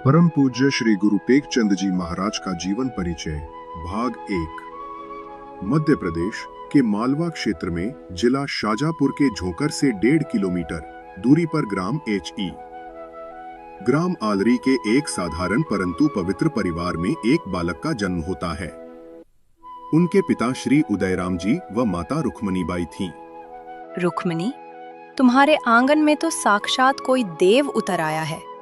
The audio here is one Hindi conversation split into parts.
परम पूज्य श्री गुरु टेकचंद जी महाराज का जीवन परिचय भाग 1। मध्य प्रदेश के मालवा क्षेत्र में जिला शाजापुर के झोंकर से 1.5 किलोमीटर दूरी पर ग्राम HE ग्राम आलरी के एक साधारण परंतु पवित्र परिवार में एक बालक का जन्म होता है। उनके पिता श्री उदयराम जी व माता रुक्मणीबाई थीं। रुक्मणी, तुम्हारे आंगन में तो साक्षात कोई देव उतर आया है।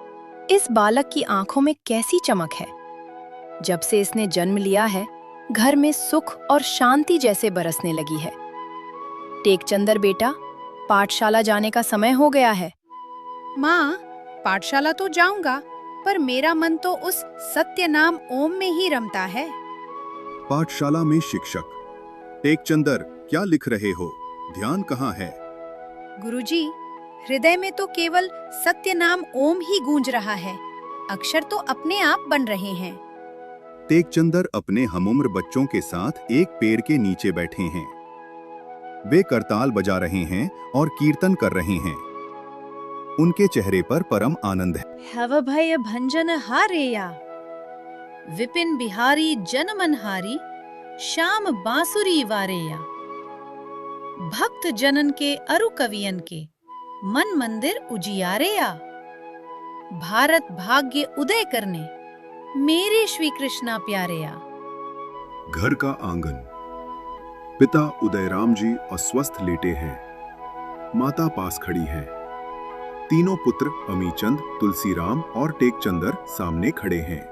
इस बालक की आंखों में कैसी चमक है। जब से इसने जन्म लिया है, घर में सुख और शांति जैसे बरसने लगी है। टेकचंदर बेटा, पाठशाला जाने का समय हो गया है। माँ, पाठशाला तो जाऊंगा, पर मेरा मन तो उस सत्य नाम ओम में ही रमता है। पाठशाला में शिक्षक: टेकचंदर, क्या लिख रहे हो? ध्यान कहाँ है? गुरुजी, हृदय में तो केवल सत्य नाम ओम ही गूंज रहा है। अक्षर तो अपने आप बन रहे हैं। टेकचंदर अपने हमउम्र बच्चों के साथ एक पेड़ के नीचे बैठे हैं। वे करताल बजा रहे हैं और कीर्तन कर रहे हैं। उनके चेहरे पर परम आनंद है। हव भय भंजन हारेया, विपिन बिहारी जन मनहारी, श्याम बांसुरी वारेया। भक्त जनन के अरु कवियन के, मन मंदिर उजियारेया। भारत भाग्य उदय करने, मेरे श्री कृष्णा प्यारेया। घर का आंगन। पिता उदयराम जी अस्वस्थ लेटे हैं। माता पास खड़ी है। तीनों पुत्र अमीचंद, तुलसीराम और टेकचंदर सामने खड़े हैं।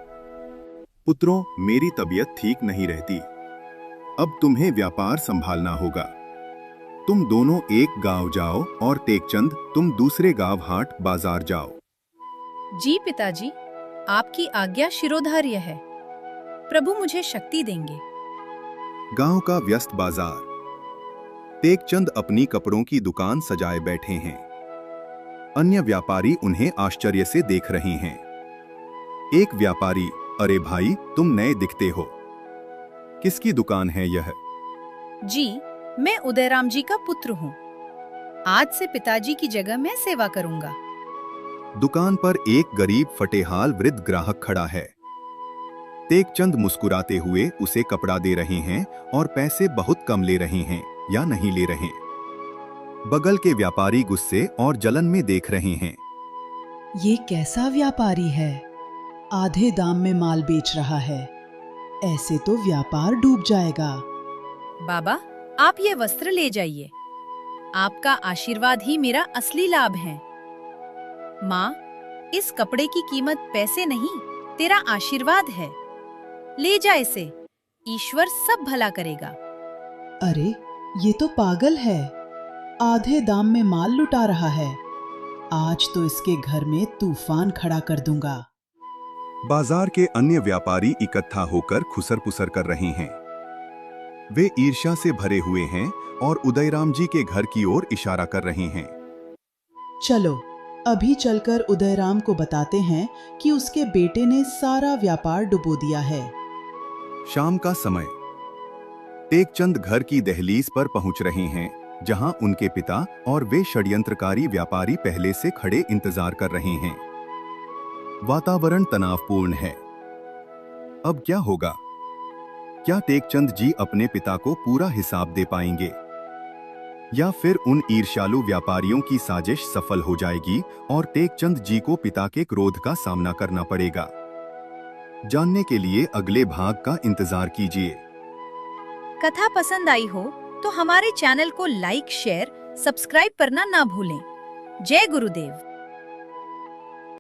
पुत्रों, मेरी तबीयत ठीक नहीं रहती। अब तुम्हें व्यापार संभालना होगा। तुम दोनों एक गांव जाओ और टेकचंद तुम दूसरे गांव हाट बाजार जाओ। जी पिताजी, आपकी आज्ञा शिरोधार्य है। प्रभु मुझे शक्ति देंगे। गांव का व्यस्त बाजार। टेकचंद अपनी कपड़ों की दुकान सजाए बैठे हैं। अन्य व्यापारी उन्हें आश्चर्य से देख रहे हैं। एक व्यापारी: अरे भाई, तुम नए दिखते हो। किसकी दुकान है यह? जी, मैं उदयराम जी का पुत्र हूँ। आज से पिताजी की जगह मैं सेवा करूंगा। दुकान पर एक गरीब फटेहाल वृद्ध ग्राहक खड़ा है। टेकचंद मुस्कुराते हुए उसे कपड़ा दे रहे हैं और पैसे बहुत कम ले रहे हैं या नहीं ले रहे। बगल के व्यापारी गुस्से और जलन में देख रहे हैं। ये कैसा व्यापारी है? आधे दाम में माल बेच रहा है। ऐसे तो व्यापार डूब जाएगा। बाबा, आप ये वस्त्र ले जाइए। आपका आशीर्वाद ही मेरा असली लाभ है। माँ, इस कपड़े की कीमत पैसे नहीं, तेरा आशीर्वाद है। ले जा इसे, ईश्वर सब भला करेगा। अरे, ये तो पागल है। आधे दाम में माल लुटा रहा है। आज तो इसके घर में तूफान खड़ा कर दूंगा। बाजार के अन्य व्यापारी इकट्ठा होकर खुसर-पुसर कर रहे हैं। वे ईर्ष्या से भरे हुए हैं और उदयराम जी के घर की ओर इशारा कर रहे हैं। चलो, अभी चलकर उदयराम को बताते हैं कि उसके बेटे ने सारा व्यापार डुबो दिया है। शाम का समय। टेकचंद घर की दहलीज पर पहुंच रहे हैं, जहां उनके पिता और वे षड्यंत्रकारी व्यापारी पहले से खड़े इंतजार कर रहे हैं। वातावरण तनावपूर्ण है। अब क्या होगा? क्या टेकचंद जी अपने पिता को पूरा हिसाब दे पाएंगे, या फिर उन ईर्ष्यालु व्यापारियों की साजिश सफल हो जाएगी और टेकचंद जी को पिता के क्रोध का सामना करना पड़ेगा? जानने के लिए अगले भाग का इंतजार कीजिए। कथा पसंद आई हो तो हमारे चैनल को लाइक, शेयर, सब्सक्राइब करना ना भूलें। जय गुरुदेव।